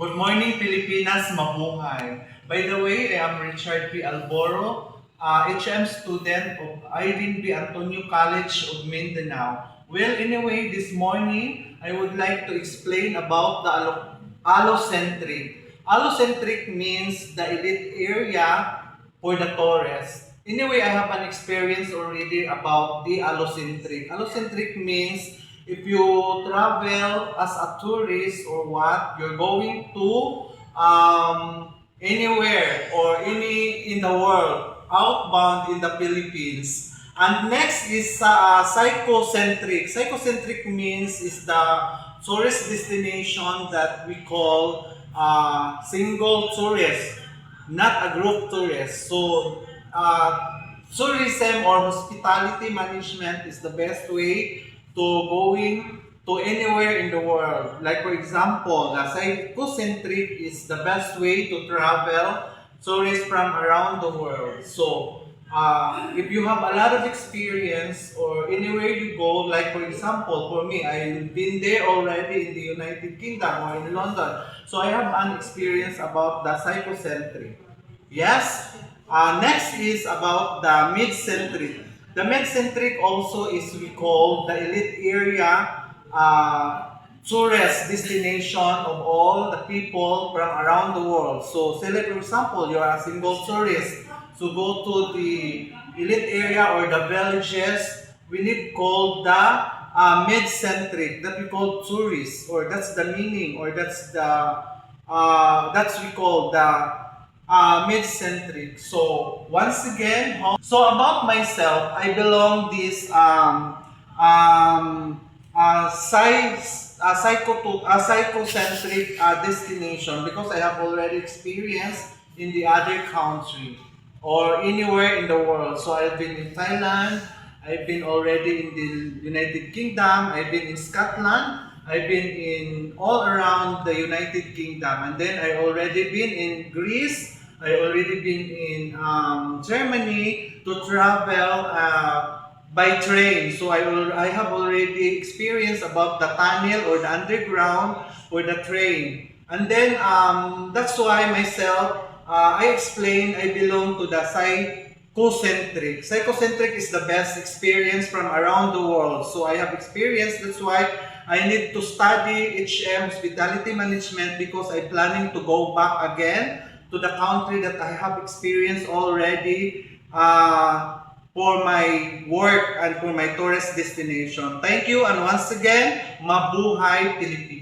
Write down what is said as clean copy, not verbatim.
Good morning, Pilipinas, mabuhay. By the way, I am Richard P. Alboro, HM student of Irene B. Antonio College of Mindanao. Well, anyway, this morning, I would like to explain about the allocentric. Allocentric means the elite area for the tourist. Anyway, I have an experience already about the allocentric. Allocentric means if you travel as a tourist or what, you're going to anywhere or any in the world, outbound in the Philippines. And next is psychocentric. Psychocentric means is the tourist destination that we call single tourist, not a group tourist. So tourism or hospitality management is the best way to going to anywhere in the world. Like for example, the psychocentric is the best way to travel tourists from around the world. So if you have a lot of experience or anywhere you go, like for example, for me, I've been there already in the United Kingdom or in London. So I have an experience about the psychocentric. Yes. Next is about the mid-centric. The mid-centric also is we call the elite area tourist destination of all the people from around the world. So say like for example, you are a single tourist. So go to the elite area or the villages. We need called the mid-centric that we call tourists, or that's the meaning, or that's we call the mid-centric. So once again, so about myself, I belong this psychocentric destination because I have already experienced in the other country or anywhere in the world. So I've been in Thailand, I've been already in the United Kingdom, I've been in Scotland, I've been in all around the United Kingdom, and then I already been in Greece. I already been in Germany to travel by train. So I have already experienced about the tunnel or the underground or the train. And then that's why myself, I explain I belong to the psychocentric. Psychocentric is the best experience from around the world. So I have experience, that's why I need to study HM hospitality management because I'm planning to go back again to the country that I have experienced already for my work and for my tourist destination. Thank you, and once again, mabuhay Pilipinas.